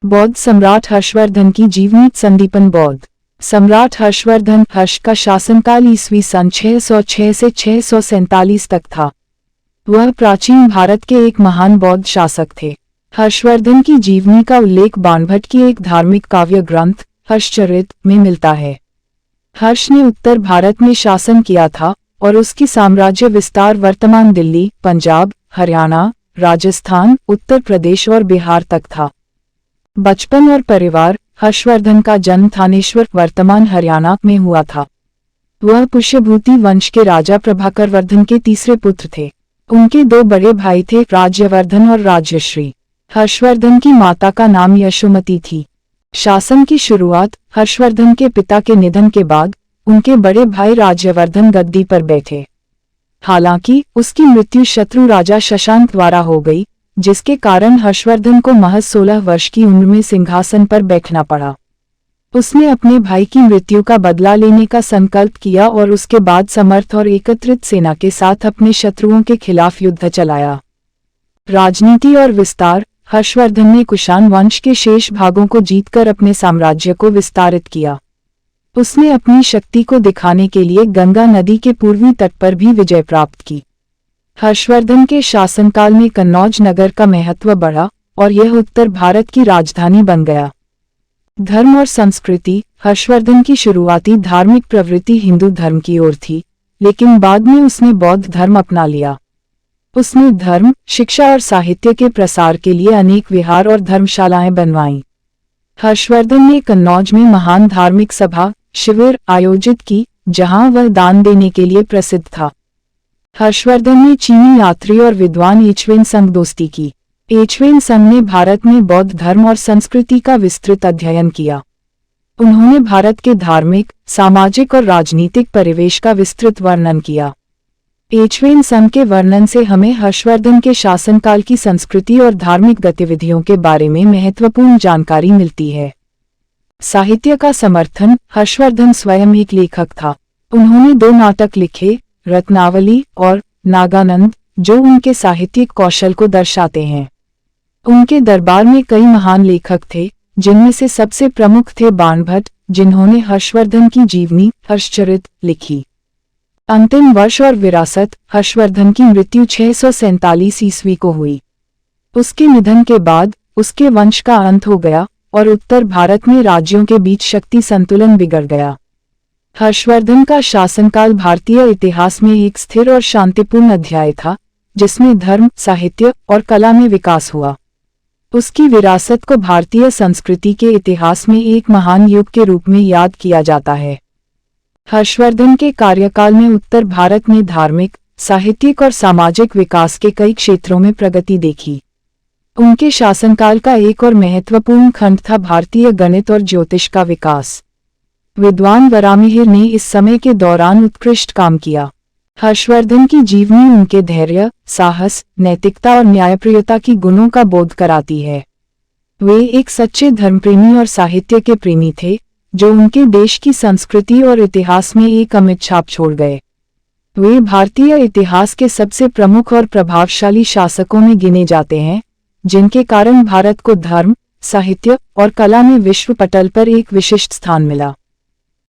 बौद्ध सम्राट हर्षवर्धन की जीवनी। संदीपन बौद्ध सम्राट हर्षवर्धन हर्ष का शासनकाल ईस्वी सन 606 से 647 तक था। वह प्राचीन भारत के एक महान बौद्ध शासक थे। हर्षवर्धन की जीवनी का उल्लेख बाणभट्ट की एक धार्मिक काव्य ग्रंथ हर्षचरित में मिलता है। हर्ष ने उत्तर भारत में शासन किया था और उसकी साम्राज्य विस्तार वर्तमान दिल्ली, पंजाब, हरियाणा, राजस्थान, उत्तर प्रदेश और बिहार तक था। बचपन और परिवार। हर्षवर्धन का जन्म थानेश्वर वर्तमान हरियाणा में हुआ था। वह पुष्यभूति वंश के राजा प्रभाकर वर्धन के तीसरे पुत्र थे। उनके दो बड़े भाई थे, राज्यवर्धन और राज्यश्री। हर्षवर्धन की माता का नाम यशोमती थी। शासन की शुरुआत हर्षवर्धन के पिता के निधन के बाद उनके बड़े भाई राज्यवर्धन गद्दी पर बैठे। हालांकि उसकी मृत्यु शत्रु राजा शशांक द्वारा हो गई, जिसके कारण हर्षवर्धन को महज 16 वर्ष की उम्र में सिंहासन पर बैठना पड़ा। उसने अपने भाई की मृत्यु का बदला लेने का संकल्प किया और उसके बाद समर्थ और एकत्रित सेना के साथ अपने शत्रुओं के खिलाफ युद्ध चलाया। राजनीति और विस्तार। हर्षवर्धन ने कुषाण वंश के शेष भागों को जीतकर अपने साम्राज्य को विस्तारित किया। उसने अपनी शक्ति को दिखाने के लिए गंगा नदी के पूर्वी तट पर भी विजय प्राप्त की। हर्षवर्धन के शासनकाल में कन्नौज नगर का महत्व बढ़ा और यह उत्तर भारत की राजधानी बन गया। धर्म और संस्कृति। हर्षवर्धन की शुरुआती धार्मिक प्रवृत्ति हिंदू धर्म की ओर थी, लेकिन बाद में उसने बौद्ध धर्म अपना लिया। उसने धर्म, शिक्षा और साहित्य के प्रसार के लिए अनेक विहार और धर्मशालाएं बनवाईं। हर्षवर्धन ने कन्नौज में महान धार्मिक सभा, शिविर आयोजित की, जहां वह दान देने के लिए प्रसिद्ध था। हर्षवर्धन ने चीनी यात्री और विद्वान एचवेन संग दोस्ती की। एचवेन संग ने भारत में बौद्ध धर्म और संस्कृति का विस्तृत अध्ययन किया। उन्होंने भारत के धार्मिक, सामाजिक और राजनीतिक परिवेश का विस्तृत वर्णन किया। एचवेन संग के वर्णन से हमें हर्षवर्धन के शासनकाल की संस्कृति और धार्मिक गतिविधियों के बारे में महत्वपूर्ण जानकारी मिलती है। साहित्य का समर्थन। हर्षवर्धन स्वयं एक लेखक था। उन्होंने 2 नाटक लिखे, रत्नावली और नागानंद, जो उनके साहित्यिक कौशल को दर्शाते हैं। उनके दरबार में कई महान लेखक थे, जिनमें से सबसे प्रमुख थे बाणभट्ट, जिन्होंने हर्षवर्धन की जीवनी हर्षचरित लिखी। अंतिम वर्ष और विरासत। हर्षवर्धन की मृत्यु 647 ईस्वी को हुई। उसके निधन के बाद उसके वंश का अंत हो गया और उत्तर भारत में राज्यों के बीच शक्ति संतुलन बिगड़ गया। हर्षवर्धन का शासनकाल भारतीय इतिहास में एक स्थिर और शांतिपूर्ण अध्याय था, जिसमें धर्म, साहित्य और कला में विकास हुआ। उसकी विरासत को भारतीय संस्कृति के इतिहास में एक महान युग के रूप में याद किया जाता है। हर्षवर्धन के कार्यकाल में उत्तर भारत ने धार्मिक, साहित्यिक और सामाजिक विकास के कई क्षेत्रों में प्रगति देखी। उनके शासनकाल का एक और महत्वपूर्ण खंड था भारतीय गणित और ज्योतिष का विकास। विद्वान वराहमिहिर ने इस समय के दौरान उत्कृष्ट काम किया। हर्षवर्धन की जीवनी उनके धैर्य, साहस, नैतिकता और न्यायप्रियता की गुणों का बोध कराती है। वे एक सच्चे धर्मप्रेमी और साहित्य के प्रेमी थे, जो उनके देश की संस्कृति और इतिहास में एक अमिट छाप छोड़ गए। वे भारतीय इतिहास के सबसे प्रमुख और प्रभावशाली शासकों में गिने जाते हैं, जिनके कारण भारत को धर्म, साहित्य और कला में विश्व पटल पर एक विशिष्ट स्थान मिला।